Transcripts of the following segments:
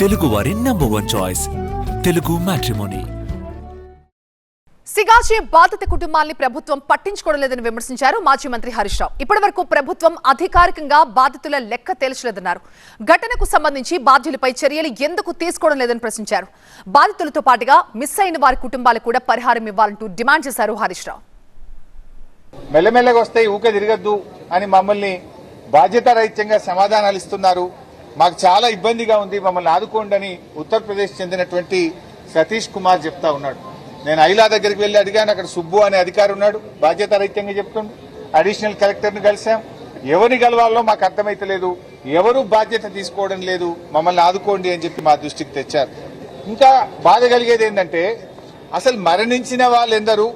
తెలుగు వారి #1 choice Telugu matrimony. Sigachi బాధిత కుటుంబాన్ని ప్రభుత్వం పట్టించుకోవడం లేదని విమర్శించారు మాజీ మంత్రి హరీష్ రావు. ఇప్పటివరకు ప్రభుత్వం అధికారికంగా బాధితుల లెక్క తేల్చలేదన్నారు. ఘటనకు సంబంధించి బాధ్యులపై చర్యలు ఎందుకు తీసుకోవడం లేదని ప్రశ్నించారు. బాధితులతో పాటుగా మిస్ అయిన వారి కుటుంబాలకు కూడా పరిహారం ఇవ్వాలంటూ డిమాండ్ చేశారు హరీష్ రావు. మెల్లమెల్లగా వస్తే ఊకే తిరగద్దు అని మమ్మల్ని బాధ్యతారహితంగా సమాధానాలు ఇస్తున్నారు. మాకు చాలా ఇబ్బందిగా ఉంది, మమ్మల్ని ఆదుకోండి అని ఉత్తరప్రదేశ్ చెందినటువంటి సతీష్ కుమార్ చెప్తా ఉన్నాడు. నేను ఐలా దగ్గరికి వెళ్ళి అడిగాను, అక్కడ సుబ్బు అనే అధికారి ఉన్నాడు, బాధ్యతారహితంగా చెప్తుండు. అడిషనల్ కలెక్టర్ని కలిసాం, ఎవరిని కలవాలో మాకు అర్థమైతలేదు, ఎవరు బాధ్యత తీసుకోవడం లేదు, మమ్మల్ని ఆదుకోండి అని చెప్పి మా దృష్టికి తెచ్చారు. ఇంకా బాధ కలిగేది ఏంటంటే అసలు మరణించిన వాళ్ళెందరూ,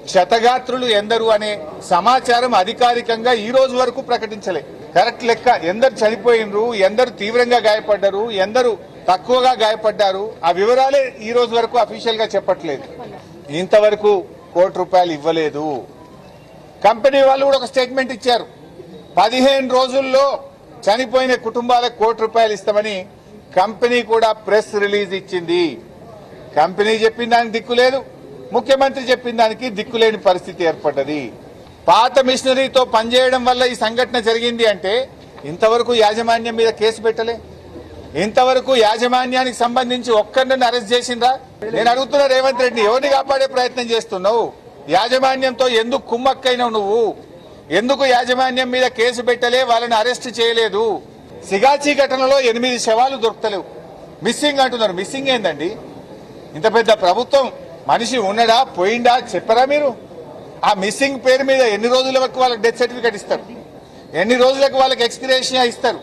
క్షతగాత్రులు ఎందరు అనే సమాచారం అధికారికంగా ఈ రోజు వరకు ప్రకటించలే. కరెక్ట్ లెక్క ఎందరు చనిపోయినరు, ఎందరు తీవ్రంగా గాయపడ్డారు, ఎందరు తక్కువగా గాయపడ్డారు, ఆ వివరాలే ఈ రోజు వరకు అఫీషియల్ గా చెప్పట్లేదు. ఇంతవరకు ₹1 ఇవ్వలేదు. కంపెనీ వాళ్ళు కూడా ఒక స్టేట్మెంట్ ఇచ్చారు, 15 రోజుల్లో చనిపోయిన కుటుంబాలకు ₹1 ఇస్తామని కంపెనీ కూడా ప్రెస్ రిలీజ్ ఇచ్చింది. కంపెనీ చెప్పిన దానికి దిక్కు లేదు, ముఖ్యమంత్రి చెప్పిన దానికి దిక్కులేని పరిస్థితి ఏర్పడ్డది. పాత మిషనరీతో పనిచేయడం వల్ల ఈ సంఘటన జరిగింది అంటే ఇంతవరకు యాజమాన్యం మీద కేసు పెట్టలే, ఇంతవరకు యాజమాన్యానికి సంబంధించి ఒక్కరిని అరెస్ట్ చేసిండ్రా? నేను అడుగుతున్నా రేవంత్ రెడ్డి, ఎవరిని కాపాడే ప్రయత్నం చేస్తున్నావు? యాజమాన్యంతో ఎందుకు కుమ్మక్కైనావు నువ్వు? ఎందుకు యాజమాన్యం మీద కేసు పెట్టలే, వాళ్ళని అరెస్ట్ చేయలేదు? సిగాచి ఘటనలో 8 శవాలు దొరుకుతలేవు, మిస్సింగ్ అంటున్నారు. మిస్సింగ్ ఏందండి? ఇంత పెద్ద ప్రభుత్వం మనిషి ఉన్నడా పోయిండా చెప్పరా మీరు? ఆ మిస్సింగ్ పేరు మీద ఎన్ని రోజుల వరకు వాళ్ళకి డెత్ సర్టిఫికేట్ ఇస్తారు, ఎన్ని రోజులకు వాళ్ళకి ఎక్స్గ్రేషియా ఇస్తారు?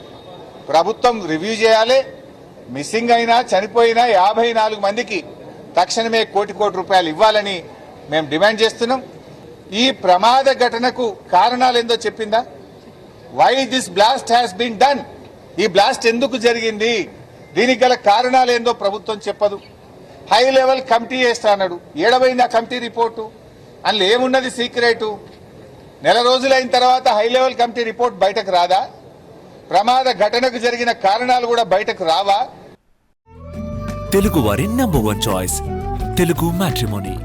ప్రభుత్వం రివ్యూ చేయాలి. మిస్సింగ్ అయినా చనిపోయినా 54 మందికి తక్షణమే ₹1 ఇవ్వాలని మేము డిమాండ్ చేస్తున్నాం. ఈ ప్రమాద ఘటనకు కారణాలు ఏందో చెప్పిందా? Why this blast has been done? ఈ బ్లాస్ట్ ఎందుకు జరిగింది, దీనికి గల కారణాలు ఏందో ప్రభుత్వం చెప్పదు. హై లెవెల్ కమిటీ చేస్తా అన్నాడు, ఏడవైంది ఆ కమిటీ రిపోర్టు? అందులో ఏమున్నది సీక్రెటు? నెల రోజులైన తర్వాత హై లెవెల్ కమిటీ రిపోర్ట్ బయటకు రాదా? ప్రమాద ఘటనకు జరిగిన కారణాలు కూడా బయటకు రావా? తెలుగు వారి #1 చాయిస్ తెలుగు మ్యాట్రిమోనీ.